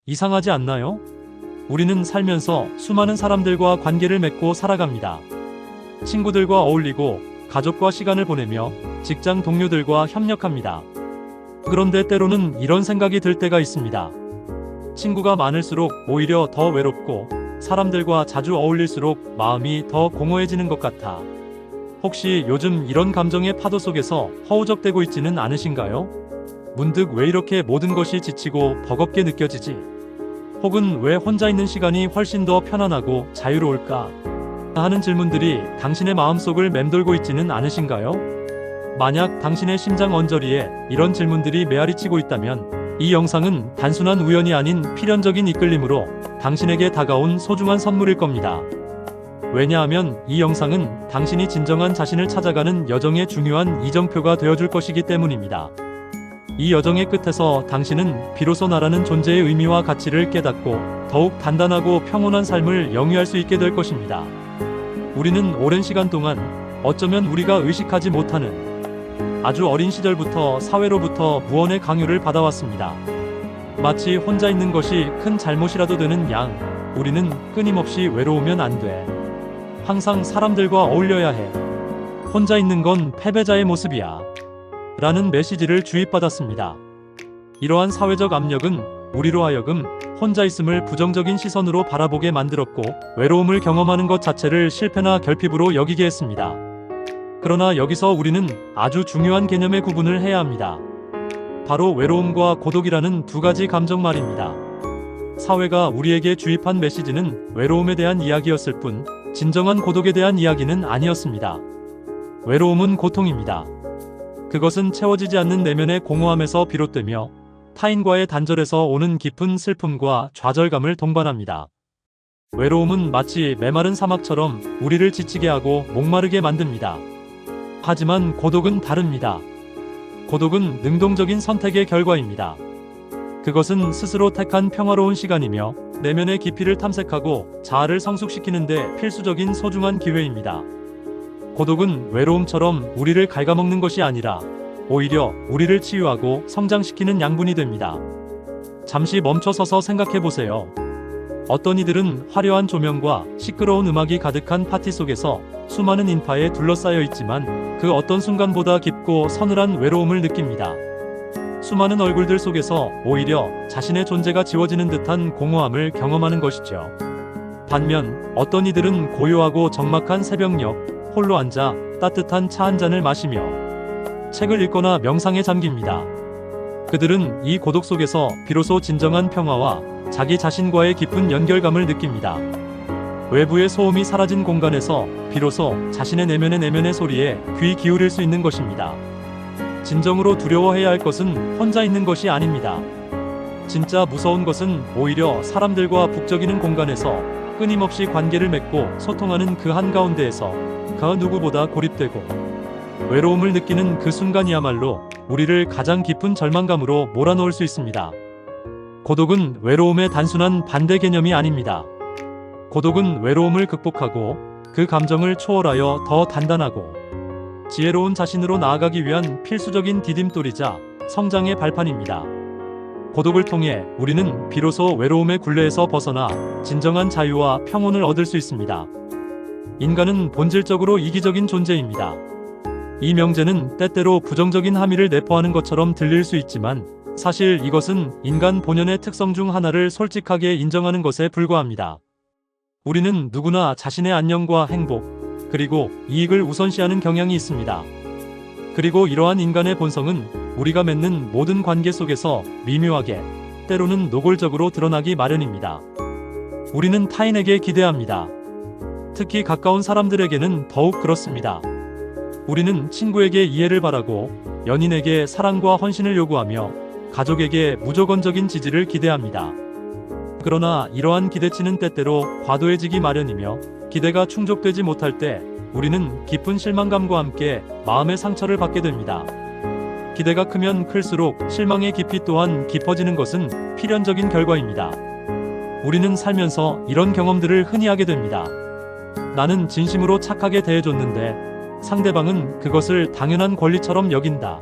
이상하지 않나요? 우리는 살면서 수많은 사람들과 관계를 맺고 살아갑니다. 친구들과 어울리고 가족과 시간을 보내며 직장 동료들과 협력합니다. 그런데 때로는 이런 생각이 들 때가 있습니다. 친구가 많을수록 오히려 더 외롭고 사람들과 자주 어울릴수록 마음이 더 공허해지는 것 같아. 혹시 요즘 이런 감정의 파도 속에서 허우적대고 있지는 않으신가요? 문득 왜 이렇게 모든 것이 지치고 버겁게 느껴지지? 혹은 왜 혼자 있는 시간이 훨씬 더 편안하고 자유로울까? 하는 질문들이 당신의 마음속을 맴돌고 있지는 않으신가요? 만약 당신의 심장 언저리에 이런 질문들이 메아리치고 있다면 이 영상은 단순한 우연이 아닌 필연적인 이끌림으로 당신에게 다가온 소중한 선물일 겁니다. 왜냐하면 이 영상은 당신이 진정한 자신을 찾아가는 여정의 중요한 이정표가 되어줄 것이기 때문입니다. 이 여정의 끝에서 당신은 비로소 나라는 존재의 의미와 가치를 깨닫고 더욱 단단하고 평온한 삶을 영위할 수 있게 될 것입니다. 우리는 오랜 시간 동안 어쩌면 우리가 의식하지 못하는 아주 어린 시절부터 사회로부터 무언의 강요를 받아왔습니다. 마치 혼자 있는 것이 큰 잘못이라도 되는 양, 우리는 끊임없이 외로우면 안 돼. 항상 사람들과 어울려야 해. 혼자 있는 건 패배자의 모습이야. 라는 메시지를 주입받았습니다. 이러한 사회적 압력은 우리로 하여금 혼자 있음을 부정적인 시선으로 바라보게 만들었고 외로움을 경험하는 것 자체를 실패나 결핍으로 여기게 했습니다. 그러나 여기서 우리는 아주 중요한 개념의 구분을 해야 합니다. 바로 외로움과 고독이라는 두 가지 감정 말입니다. 사회가 우리에게 주입한 메시지는 외로움에 대한 이야기였을 뿐 진정한 고독에 대한 이야기는 아니었습니다. 외로움은 고통입니다. 그것은 채워지지 않는 내면의 공허함에서 비롯되며 타인과의 단절에서 오는 깊은 슬픔과 좌절감을 동반합니다. 외로움은 마치 메마른 사막처럼 우리를 지치게 하고 목마르게 만듭니다. 하지만 고독은 다릅니다. 고독은 능동적인 선택의 결과입니다. 그것은 스스로 택한 평화로운 시간이며 내면의 깊이를 탐색하고 자아를 성숙시키는 데 필수적인 소중한 기회입니다. 고독은 외로움처럼 우리를 갉아먹는 것이 아니라 오히려 우리를 치유하고 성장시키는 양분이 됩니다. 잠시 멈춰서서 생각해보세요. 어떤 이들은 화려한 조명과 시끄러운 음악이 가득한 파티 속에서 수많은 인파에 둘러싸여 있지만 그 어떤 순간보다 깊고 서늘한 외로움을 느낍니다. 수많은 얼굴들 속에서 오히려 자신의 존재가 지워지는 듯한 공허함을 경험하는 것이죠. 반면 어떤 이들은 고요하고 적막한 새벽녘 홀로 앉아 따뜻한 차 한 잔을 마시며 책을 읽거나 명상에 잠깁니다. 그들은 이 고독 속에서 비로소 진정한 평화와 자기 자신과의 깊은 연결감을 느낍니다. 외부의 소음이 사라진 공간에서 비로소 자신의 내면의 소리에 귀 기울일 수 있는 것입니다. 진정으로 두려워해야 할 것은 혼자 있는 것이 아닙니다. 진짜 무서운 것은 오히려 사람들과 북적이는 공간에서 끊임없이 관계를 맺고 소통하는 그 한가운데에서 그 누구보다 고립되고 외로움을 느끼는 그 순간이야말로 우리를 가장 깊은 절망감으로 몰아넣을 수 있습니다. 고독은 외로움의 단순한 반대 개념이 아닙니다. 고독은 외로움을 극복하고 그 감정을 초월하여 더 단단하고 지혜로운 자신으로 나아가기 위한 필수적인 디딤돌이자 성장의 발판입니다. 고독을 통해 우리는 비로소 외로움의 굴레에서 벗어나 진정한 자유와 평온을 얻을 수 있습니다. 인간은 본질적으로 이기적인 존재입니다. 이 명제는 때때로 부정적인 함의를 내포하는 것처럼 들릴 수 있지만 사실 이것은 인간 본연의 특성 중 하나를 솔직하게 인정하는 것에 불과합니다. 우리는 누구나 자신의 안녕과 행복, 그리고 이익을 우선시하는 경향이 있습니다. 그리고 이러한 인간의 본성은 우리가 맺는 모든 관계 속에서 미묘하게, 때로는 노골적으로 드러나기 마련입니다. 우리는 타인에게 기대합니다. 특히 가까운 사람들에게는 더욱 그렇습니다. 우리는 친구에게 이해를 바라고, 연인에게 사랑과 헌신을 요구하며, 가족에게 무조건적인 지지를 기대합니다. 그러나 이러한 기대치는 때때로 과도해지기 마련이며, 기대가 충족되지 못할 때 우리는 깊은 실망감과 함께 마음의 상처를 받게 됩니다. 기대가 크면 클수록 실망의 깊이 또한 깊어지는 것은 필연적인 결과입니다. 우리는 살면서 이런 경험들을 흔히 하게 됩니다. 나는 진심으로 착하게 대해줬는데 상대방은 그것을 당연한 권리처럼 여긴다.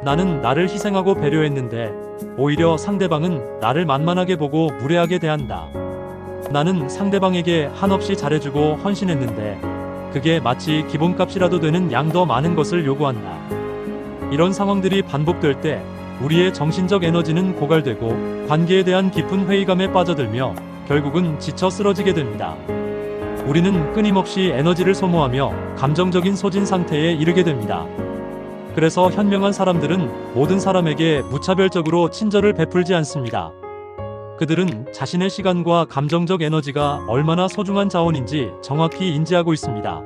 나는 나를 희생하고 배려했는데 오히려 상대방은 나를 만만하게 보고 무례하게 대한다. 나는 상대방에게 한없이 잘해주고 헌신했는데 그게 마치 기본값이라도 되는 양 더 많은 것을 요구한다. 이런 상황들이 반복될 때 우리의 정신적 에너지는 고갈되고 관계에 대한 깊은 회의감에 빠져들며 결국은 지쳐 쓰러지게 됩니다. 우리는 끊임없이 에너지를 소모하며 감정적인 소진 상태에 이르게 됩니다. 그래서 현명한 사람들은 모든 사람에게 무차별적으로 친절을 베풀지 않습니다. 그들은 자신의 시간과 감정적 에너지가 얼마나 소중한 자원인지 정확히 인지하고 있습니다.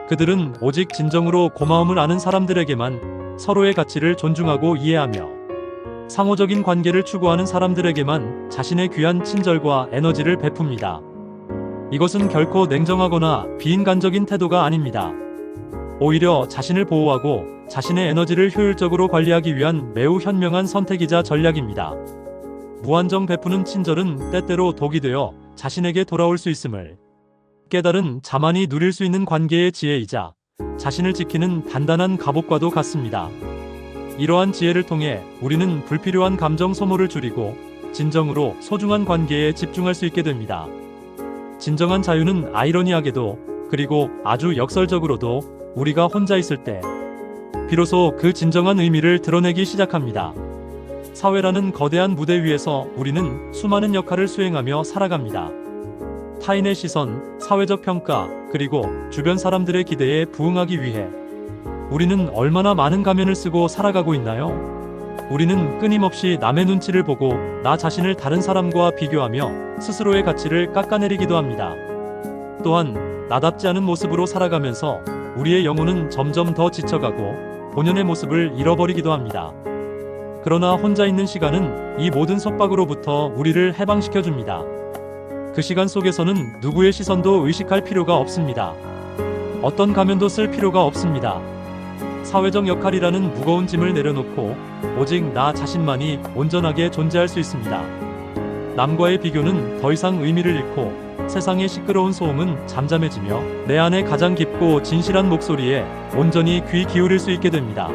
그들은 오직 진정으로 고마움을 아는 사람들에게만 서로의 가치를 존중하고 이해하며 상호적인 관계를 추구하는 사람들에게만 자신의 귀한 친절과 에너지를 베풉니다. 이것은 결코 냉정하거나 비인간적인 태도가 아닙니다. 오히려 자신을 보호하고 자신의 에너지를 효율적으로 관리하기 위한 매우 현명한 선택이자 전략입니다. 무한정 베푸는 친절은 때때로 독이 되어 자신에게 돌아올 수 있음을 깨달은 자만이 누릴 수 있는 관계의 지혜이자 자신을 지키는 단단한 갑옷과도 같습니다. 이러한 지혜를 통해 우리는 불필요한 감정 소모를 줄이고 진정으로 소중한 관계에 집중할 수 있게 됩니다. 진정한 자유는 아이러니하게도 그리고 아주 역설적으로도 우리가 혼자 있을 때 비로소 그 진정한 의미를 드러내기 시작합니다. 사회라는 거대한 무대 위에서 우리는 수많은 역할을 수행하며 살아갑니다. 타인의 시선, 사회적 평가, 그리고 주변 사람들의 기대에 부응하기 위해 우리는 얼마나 많은 가면을 쓰고 살아가고 있나요? 우리는 끊임없이 남의 눈치를 보고 나 자신을 다른 사람과 비교하며 스스로의 가치를 깎아내리기도 합니다. 또한 나답지 않은 모습으로 살아가면서 우리의 영혼은 점점 더 지쳐가고 본연의 모습을 잃어버리기도 합니다. 그러나 혼자 있는 시간은 이 모든 속박으로부터 우리를 해방시켜줍니다. 그 시간 속에서는 누구의 시선도 의식할 필요가 없습니다. 어떤 가면도 쓸 필요가 없습니다. 사회적 역할이라는 무거운 짐을 내려놓고 오직 나 자신만이 온전하게 존재할 수 있습니다. 남과의 비교는 더 이상 의미를 잃고 세상의 시끄러운 소음은 잠잠해지며 내 안에 가장 깊고 진실한 목소리에 온전히 귀 기울일 수 있게 됩니다.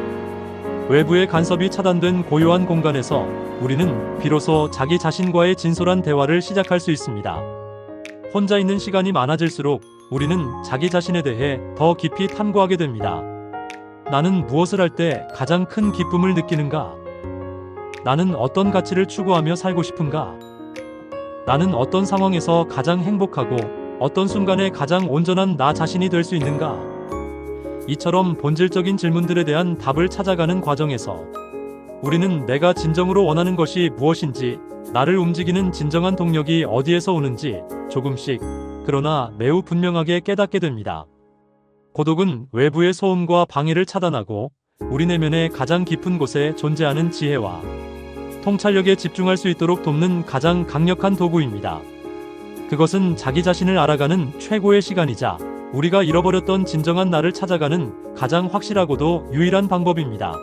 외부의 간섭이 차단된 고요한 공간에서 우리는 비로소 자기 자신과의 진솔한 대화를 시작할 수 있습니다. 혼자 있는 시간이 많아질수록 우리는 자기 자신에 대해 더 깊이 탐구하게 됩니다. 나는 무엇을 할 때 가장 큰 기쁨을 느끼는가? 나는 어떤 가치를 추구하며 살고 싶은가? 나는 어떤 상황에서 가장 행복하고 어떤 순간에 가장 온전한 나 자신이 될 수 있는가? 이처럼 본질적인 질문들에 대한 답을 찾아가는 과정에서 우리는 내가 진정으로 원하는 것이 무엇인지, 나를 움직이는 진정한 동력이 어디에서 오는지 조금씩, 그러나 매우 분명하게 깨닫게 됩니다. 고독은 외부의 소음과 방해를 차단하고 우리 내면의 가장 깊은 곳에 존재하는 지혜와 통찰력에 집중할 수 있도록 돕는 가장 강력한 도구입니다. 그것은 자기 자신을 알아가는 최고의 시간이자 우리가 잃어버렸던 진정한 나를 찾아가는 가장 확실하고도 유일한 방법입니다.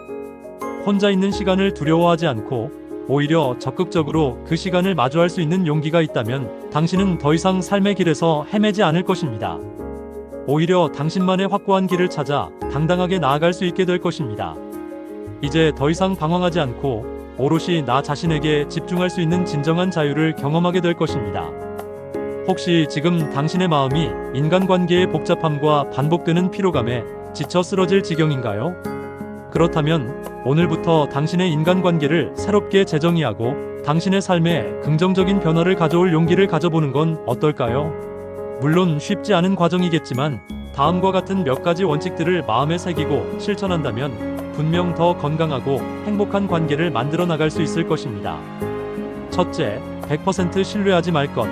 혼자 있는 시간을 두려워하지 않고 오히려 적극적으로 그 시간을 마주할 수 있는 용기가 있다면 당신은 더 이상 삶의 길에서 헤매지 않을 것입니다. 오히려 당신만의 확고한 길을 찾아 당당하게 나아갈 수 있게 될 것입니다. 이제 더 이상 방황하지 않고 오롯이 나 자신에게 집중할 수 있는 진정한 자유를 경험하게 될 것입니다. 혹시 지금 당신의 마음이 인간관계의 복잡함과 반복되는 피로감에 지쳐 쓰러질 지경인가요? 그렇다면 오늘부터 당신의 인간관계를 새롭게 재정의하고 당신의 삶에 긍정적인 변화를 가져올 용기를 가져보는 건 어떨까요? 물론 쉽지 않은 과정이겠지만 다음과 같은 몇 가지 원칙들을 마음에 새기고 실천한다면 분명 더 건강하고 행복한 관계를 만들어 나갈 수 있을 것입니다. 첫째, 100% 신뢰하지 말 것.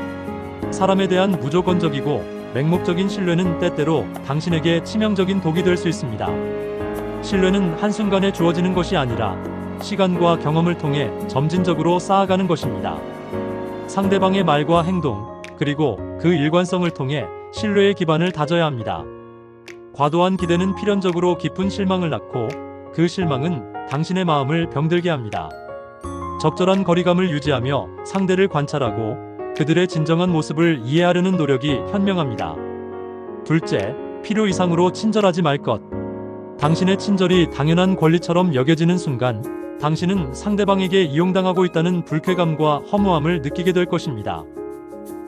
사람에 대한 무조건적이고 맹목적인 신뢰는 때때로 당신에게 치명적인 독이 될 수 있습니다. 신뢰는 한순간에 주어지는 것이 아니라 시간과 경험을 통해 점진적으로 쌓아가는 것입니다. 상대방의 말과 행동, 그리고 그 일관성을 통해 신뢰의 기반을 다져야 합니다. 과도한 기대는 필연적으로 깊은 실망을 낳고 그 실망은 당신의 마음을 병들게 합니다. 적절한 거리감을 유지하며 상대를 관찰하고 그들의 진정한 모습을 이해하려는 노력이 현명합니다. 둘째, 필요 이상으로 친절하지 말 것. 당신의 친절이 당연한 권리처럼 여겨지는 순간 당신은 상대방에게 이용당하고 있다는 불쾌감과 허무함을 느끼게 될 것입니다.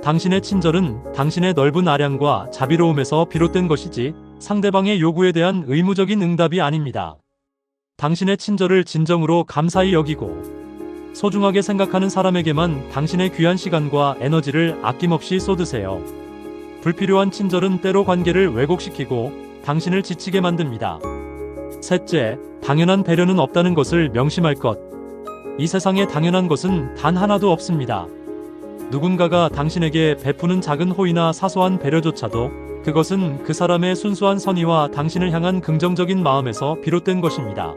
당신의 친절은 당신의 넓은 아량과 자비로움에서 비롯된 것이지 상대방의 요구에 대한 의무적인 응답이 아닙니다. 당신의 친절을 진정으로 감사히 여기고 소중하게 생각하는 사람에게만 당신의 귀한 시간과 에너지를 아낌없이 쏟으세요. 불필요한 친절은 때로 관계를 왜곡시키고 당신을 지치게 만듭니다. 셋째, 당연한 배려는 없다는 것을 명심할 것. 이 세상에 당연한 것은 단 하나도 없습니다. 누군가가 당신에게 베푸는 작은 호의나 사소한 배려조차도 그것은 그 사람의 순수한 선의와 당신을 향한 긍정적인 마음에서 비롯된 것입니다.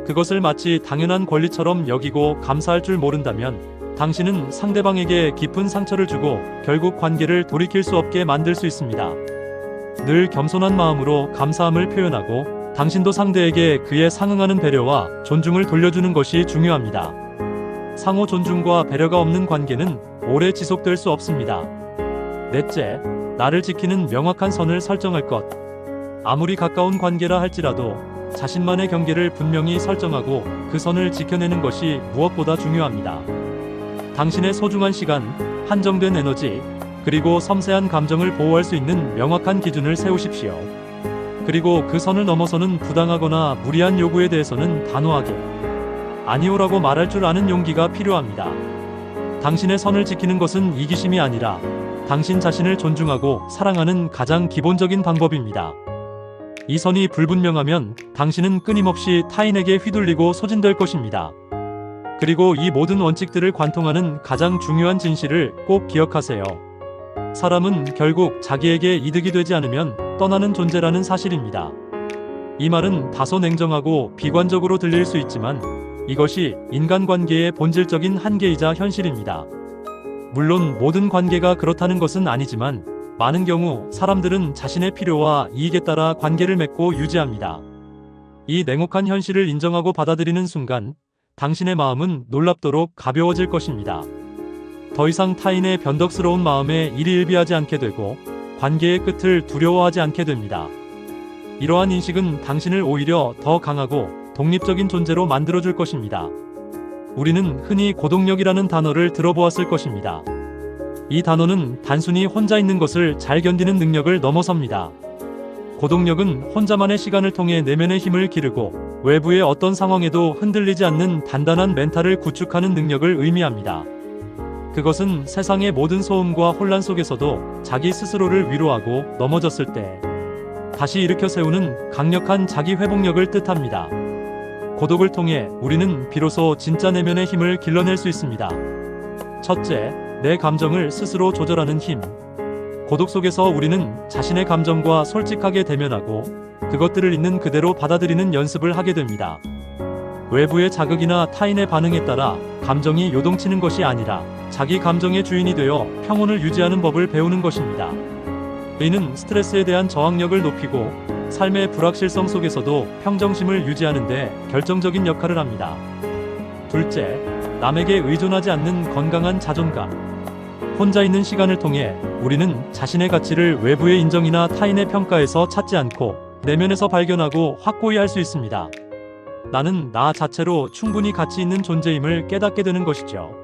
그것을 마치 당연한 권리처럼 여기고 감사할 줄 모른다면 당신은 상대방에게 깊은 상처를 주고 결국 관계를 돌이킬 수 없게 만들 수 있습니다. 늘 겸손한 마음으로 감사함을 표현하고 당신도 상대에게 그에 상응하는 배려와 존중을 돌려주는 것이 중요합니다. 상호 존중과 배려가 없는 관계는 오래 지속될 수 없습니다. 넷째, 나를 지키는 명확한 선을 설정할 것. 아무리 가까운 관계라 할지라도 자신만의 경계를 분명히 설정하고 그 선을 지켜내는 것이 무엇보다 중요합니다. 당신의 소중한 시간, 한정된 에너지, 그리고 섬세한 감정을 보호할 수 있는 명확한 기준을 세우십시오. 그리고 그 선을 넘어서는 부당하거나 무리한 요구에 대해서는 단호하게 아니오라고 말할 줄 아는 용기가 필요합니다. 당신의 선을 지키는 것은 이기심이 아니라 당신 자신을 존중하고 사랑하는 가장 기본적인 방법입니다. 이 선이 불분명하면 당신은 끊임없이 타인에게 휘둘리고 소진될 것입니다. 그리고 이 모든 원칙들을 관통하는 가장 중요한 진실을 꼭 기억하세요. 사람은 결국 자기에게 이득이 되지 않으면 떠나는 존재라는 사실입니다. 이 말은 다소 냉정하고 비관적으로 들릴 수 있지만 이것이 인간관계의 본질적인 한계이자 현실입니다. 물론 모든 관계가 그렇다는 것은 아니지만 많은 경우 사람들은 자신의 필요와 이익에 따라 관계를 맺고 유지합니다. 이 냉혹한 현실을 인정하고 받아들이는 순간 당신의 마음은 놀랍도록 가벼워질 것입니다. 더 이상 타인의 변덕스러운 마음에 일희일비하지 않게 되고 관계의 끝을 두려워하지 않게 됩니다. 이러한 인식은 당신을 오히려 더 강하고 독립적인 존재로 만들어줄 것입니다. 우리는 흔히 고독력이라는 단어를 들어보았을 것입니다. 이 단어는 단순히 혼자 있는 것을 잘 견디는 능력을 넘어섭니다. 고독력은 혼자만의 시간을 통해 내면의 힘을 기르고 외부의 어떤 상황에도 흔들리지 않는 단단한 멘탈을 구축하는 능력을 의미합니다. 그것은 세상의 모든 소음과 혼란 속에서도 자기 스스로를 위로하고 넘어졌을 때 다시 일으켜 세우는 강력한 자기 회복력을 뜻합니다. 고독을 통해 우리는 비로소 진짜 내면의 힘을 길러낼 수 있습니다. 첫째, 내 감정을 스스로 조절하는 힘. 고독 속에서 우리는 자신의 감정과 솔직하게 대면하고 그것들을 있는 그대로 받아들이는 연습을 하게 됩니다. 외부의 자극이나 타인의 반응에 따라 감정이 요동치는 것이 아니라 자기 감정의 주인이 되어 평온을 유지하는 법을 배우는 것입니다. 이는 스트레스에 대한 저항력을 높이고 삶의 불확실성 속에서도 평정심을 유지하는 데 결정적인 역할을 합니다. 둘째, 남에게 의존하지 않는 건강한 자존감. 혼자 있는 시간을 통해 우리는 자신의 가치를 외부의 인정이나 타인의 평가에서 찾지 않고 내면에서 발견하고 확고히 할 수 있습니다. 나는 나 자체로 충분히 가치 있는 존재임을 깨닫게 되는 것이죠.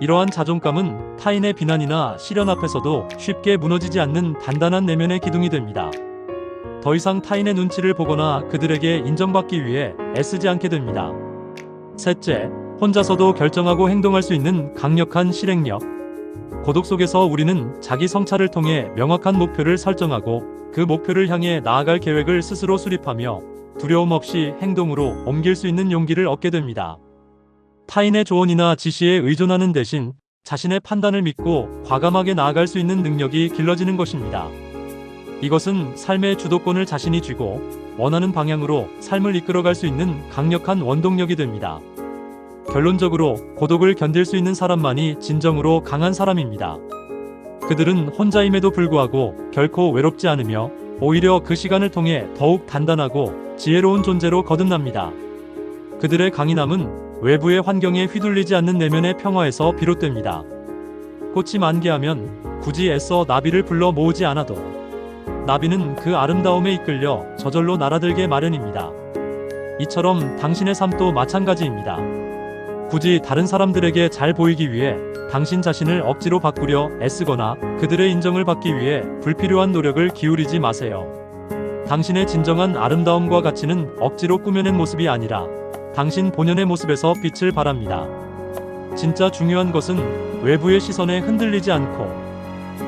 이러한 자존감은 타인의 비난이나 시련 앞에서도 쉽게 무너지지 않는 단단한 내면의 기둥이 됩니다. 더 이상 타인의 눈치를 보거나 그들에게 인정받기 위해 애쓰지 않게 됩니다. 셋째, 혼자서도 결정하고 행동할 수 있는 강력한 실행력. 고독 속에서 우리는 자기 성찰을 통해 명확한 목표를 설정하고 그 목표를 향해 나아갈 계획을 스스로 수립하며 두려움 없이 행동으로 옮길 수 있는 용기를 얻게 됩니다. 타인의 조언이나 지시에 의존하는 대신 자신의 판단을 믿고 과감하게 나아갈 수 있는 능력이 길러지는 것입니다. 이것은 삶의 주도권을 자신이 쥐고 원하는 방향으로 삶을 이끌어갈 수 있는 강력한 원동력이 됩니다. 결론적으로 고독을 견딜 수 있는 사람만이 진정으로 강한 사람입니다. 그들은 혼자임에도 불구하고 결코 외롭지 않으며 오히려 그 시간을 통해 더욱 단단하고 지혜로운 존재로 거듭납니다. 그들의 강인함은 외부의 환경에 휘둘리지 않는 내면의 평화에서 비롯됩니다. 꽃이 만개하면 굳이 애써 나비를 불러 모으지 않아도 나비는 그 아름다움에 이끌려 저절로 날아들게 마련입니다. 이처럼 당신의 삶도 마찬가지입니다. 굳이 다른 사람들에게 잘 보이기 위해 당신 자신을 억지로 바꾸려 애쓰거나 그들의 인정을 받기 위해 불필요한 노력을 기울이지 마세요. 당신의 진정한 아름다움과 가치는 억지로 꾸며낸 모습이 아니라 당신 본연의 모습에서 빛을 발합니다. 진짜 중요한 것은 외부의 시선에 흔들리지 않고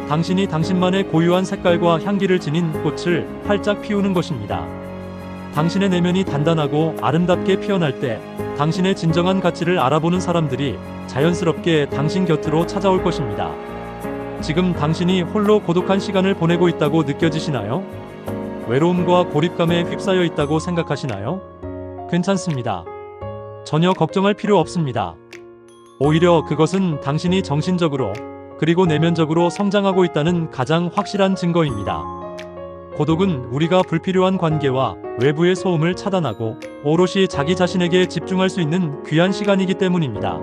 당신이 당신만의 고유한 색깔과 향기를 지닌 꽃을 활짝 피우는 것입니다. 당신의 내면이 단단하고 아름답게 피어날 때 당신의 진정한 가치를 알아보는 사람들이 자연스럽게 당신 곁으로 찾아올 것입니다. 지금 당신이 홀로 고독한 시간을 보내고 있다고 느껴지시나요? 외로움과 고립감에 휩싸여 있다고 생각하시나요? 괜찮습니다. 전혀 걱정할 필요 없습니다. 오히려 그것은 당신이 정신적으로 그리고 내면적으로 성장하고 있다는 가장 확실한 증거입니다. 고독은 우리가 불필요한 관계와 외부의 소음을 차단하고 오롯이 자기 자신에게 집중할 수 있는 귀한 시간이기 때문입니다.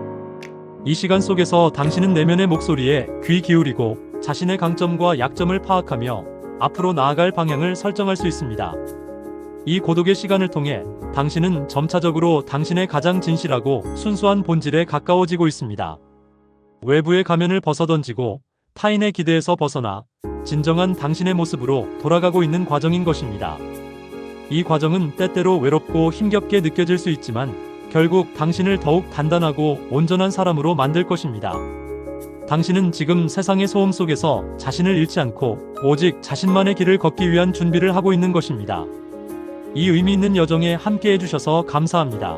이 시간 속에서 당신은 내면의 목소리에 귀 기울이고 자신의 강점과 약점을 파악하며 앞으로 나아갈 방향을 설정할 수 있습니다. 이 고독의 시간을 통해 당신은 점차적으로 당신의 가장 진실하고 순수한 본질에 가까워지고 있습니다. 외부의 가면을 벗어던지고 타인의 기대에서 벗어나 진정한 당신의 모습으로 돌아가고 있는 과정인 것입니다. 이 과정은 때때로 외롭고 힘겹게 느껴질 수 있지만 결국 당신을 더욱 단단하고 온전한 사람으로 만들 것입니다. 당신은 지금 세상의 소음 속에서 자신을 잃지 않고 오직 자신만의 길을 걷기 위한 준비를 하고 있는 것입니다. 이 의미 있는 여정에 함께 해주셔서 감사합니다.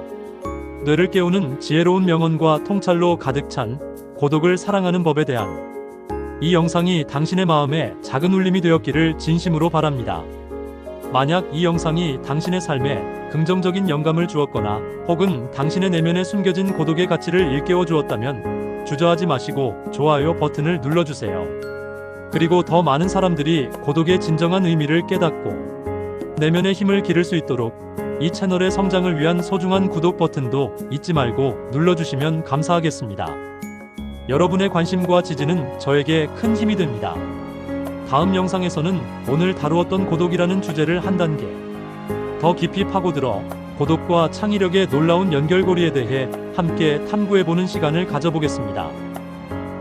뇌를 깨우는 지혜로운 명언과 통찰로 가득 찬 고독을 사랑하는 법에 대한 이 영상이 당신의 마음에 작은 울림이 되었기를 진심으로 바랍니다. 만약 이 영상이 당신의 삶에 긍정적인 영감을 주었거나 혹은 당신의 내면에 숨겨진 고독의 가치를 일깨워 주었다면 주저하지 마시고 좋아요 버튼을 눌러주세요. 그리고 더 많은 사람들이 고독의 진정한 의미를 깨닫고 내면의 힘을 기를 수 있도록 이 채널의 성장을 위한 소중한 구독 버튼도 잊지 말고 눌러주시면 감사하겠습니다. 여러분의 관심과 지지는 저에게 큰 힘이 됩니다. 다음 영상에서는 오늘 다루었던 고독이라는 주제를 한 단계 더 깊이 파고들어 고독과 창의력의 놀라운 연결고리에 대해 함께 탐구해보는 시간을 가져보겠습니다.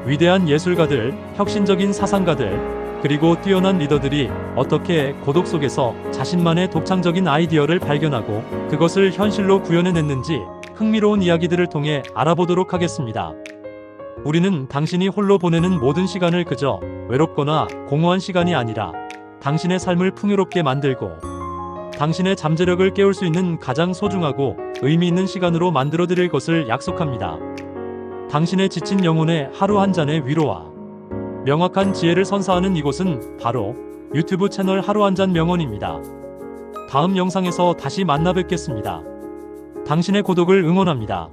위대한 예술가들, 혁신적인 사상가들, 그리고 뛰어난 리더들이 어떻게 고독 속에서 자신만의 독창적인 아이디어를 발견하고 그것을 현실로 구현해냈는지 흥미로운 이야기들을 통해 알아보도록 하겠습니다. 우리는 당신이 홀로 보내는 모든 시간을 그저 외롭거나 공허한 시간이 아니라 당신의 삶을 풍요롭게 만들고 당신의 잠재력을 깨울 수 있는 가장 소중하고 의미 있는 시간으로 만들어드릴 것을 약속합니다. 당신의 지친 영혼의 하루 한 잔의 위로와 명확한 지혜를 선사하는 이곳은 바로 유튜브 채널 하루 한 잔 명언입니다. 다음 영상에서 다시 만나 뵙겠습니다. 당신의 고독을 응원합니다.